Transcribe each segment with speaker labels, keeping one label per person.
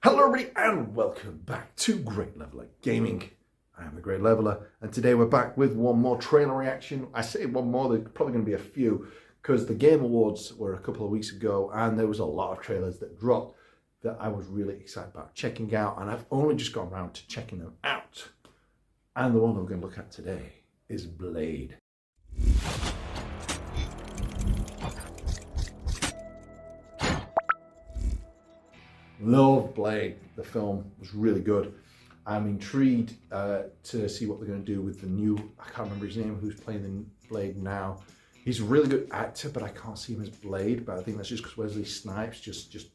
Speaker 1: Hello everybody and welcome back to Great Leveler Gaming. I am the Great Leveler and today we're back with one more trailer reaction. I say one more, there's probably going to be a few because the Game Awards were a couple of weeks ago and there was a lot of trailers that dropped that I was really excited about checking out, and I've only just gone around to checking them out. And the one that we're going to look at today is Blade. Love Blade. The film was really good. I'm intrigued to see what they're going to do with the new, I can't remember his name, who's playing the Blade now. He's a really good actor, but I can't see him as Blade. But I think that's just because Wesley Snipes just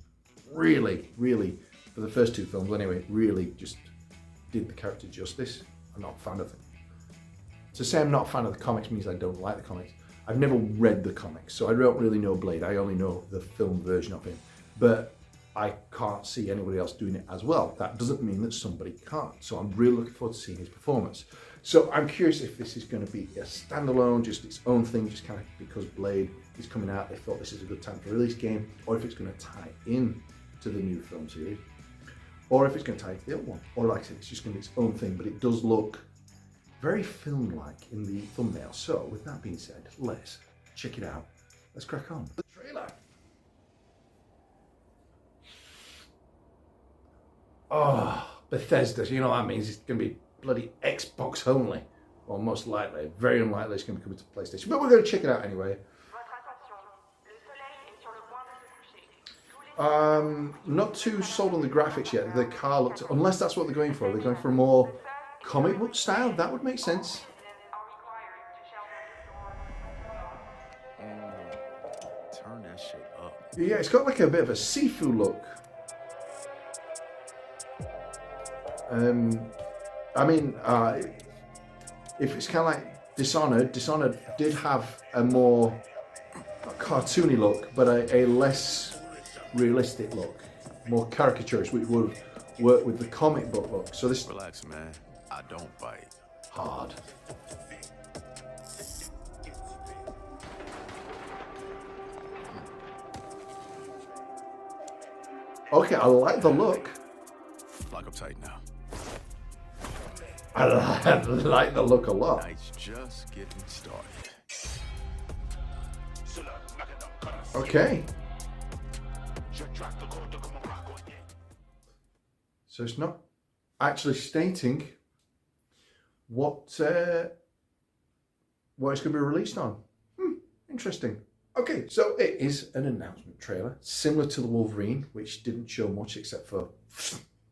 Speaker 1: really, for the first two films anyway, really just did the character justice. I'm not a fan of it. To say I'm not a fan of the comics means I don't like the comics. I've never read the comics, so I don't really know Blade. I only know the film version of him. But I can't see anybody else doing it as well. That doesn't mean that somebody can't. So I'm really looking forward to seeing his performance. So I'm curious if this is going to be a standalone, just its own thing, just kind of because Blade is coming out, they thought this is a good time to release game, or if it's going to tie in to the new film series, or if it's going to tie to the old one, or like I said, it's just going to be its own thing, but it does look very film-like in the thumbnail. So with that being said, let's check it out. Let's crack on. The trailer. Oh, Bethesda, you know what that means? It's going to be bloody Xbox only. Well, most likely. Very unlikely it's going to be coming to PlayStation. But we're going to check it out anyway. Not too sold on the graphics yet. The car looked, unless that's what they're going for. They're going for a more comic book style. That would make sense.
Speaker 2: Turn that shit up.
Speaker 1: Yeah, it's got like a bit of a seafood look. I mean, if it's kind of like Dishonored did have a more cartoony look, but a less realistic look, more caricaturist, which would work with the comic book look. So this,
Speaker 2: Relax, man. I don't bite.
Speaker 1: hard. Okay, I like the look.
Speaker 2: Lock up tight now.
Speaker 1: I like the look a lot.
Speaker 2: Night's just getting started.
Speaker 1: Okay. So it's not actually stating what it's going to be released on. Interesting. Okay, so it is an announcement trailer, similar to the Wolverine, which didn't show much except for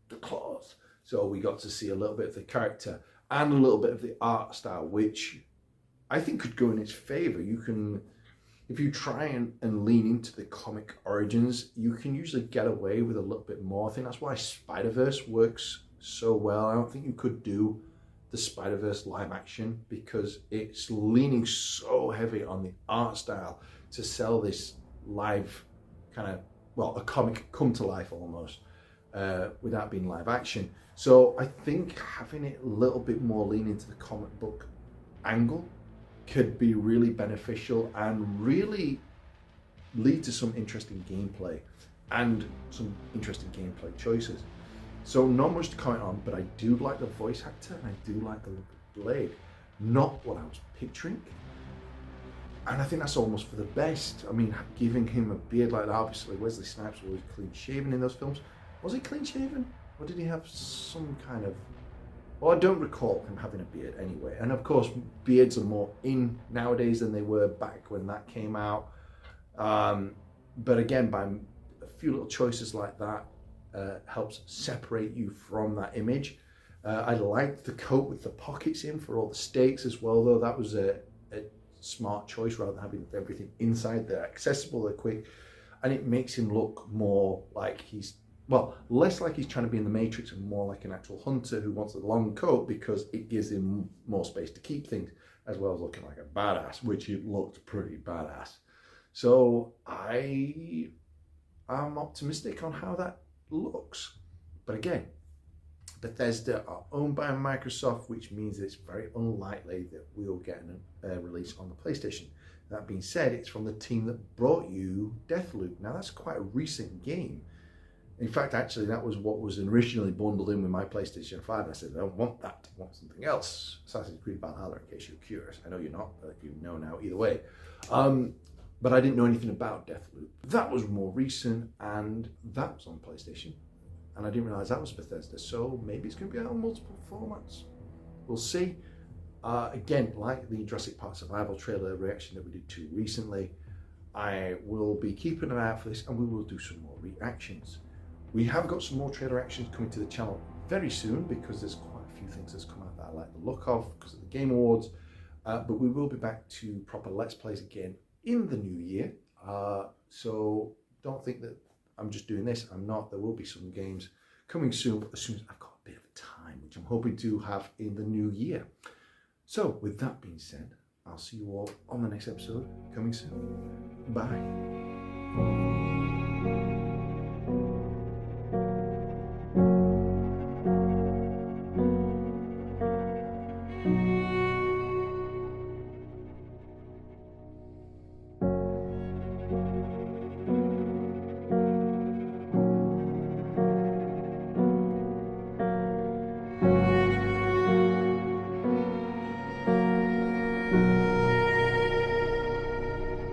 Speaker 1: the claws. So we got to see a little bit of the character and a little bit of the art style, which I think could go in its favor. You can, if you try and lean into the comic origins, you can usually get away with a little bit more. I think that's why Spider-Verse works so well. I don't think you could do the Spider-Verse live action because it's leaning so heavy on the art style to sell this live kind of, well, a comic come to life almost. Without being live action. So I think having it a little bit more lean into the comic book angle could be really beneficial and really lead to some interesting gameplay and some interesting gameplay choices. So not much to comment on, but I do like the voice actor and I do like the look of Blade. Not what I was picturing. And I think that's almost for the best. I mean, giving him a beard like that, obviously Wesley Snipes was always clean shaven in those films. Was he clean shaven? Or did he have some kind of... Well, I don't recall him having a beard anyway. And of course, beards are more in nowadays than they were back when that came out. But again, by a few little choices like that, helps separate you from that image. I liked the coat with the pockets in for all the stakes as well, though. That was a smart choice rather than having everything inside. They're accessible, they're quick. And it makes him look more like he's... Well, less like he's trying to be in the Matrix and more like an actual hunter who wants a long coat because it gives him more space to keep things, as well as looking like a badass, which it looked pretty badass. So I am optimistic on how that looks. But again, Bethesda are owned by Microsoft, which means it's very unlikely that we'll get a release on the PlayStation. That being said, it's from the team that brought you Deathloop. Now that's quite a recent game. In fact, actually, that was what was originally bundled in with my PlayStation 5. I said, I don't want that. I want something else. Assassin's Creed Valhalla, in case you're curious. I know you're not, but you know now either way. But I didn't know anything about Deathloop. That was more recent, and that was on PlayStation. And I didn't realise that was Bethesda, so maybe it's going to be out on multiple formats. We'll see. Again, like the Jurassic Park Survival trailer reaction that we did to recently, I will be keeping an eye out for this, and we will do some more reactions. We have got some more trailer reactions coming to the channel very soon, because there's quite a few things that's come out that I like the look of because of the Game Awards. But we will be back to proper Let's Plays again in the new year. So don't think that I'm just doing this. I'm not. There will be some games coming soon, but as soon as I've got a bit of time, which I'm hoping to have in the new year. So with that being said, I'll see you all on the next episode coming soon. Bye.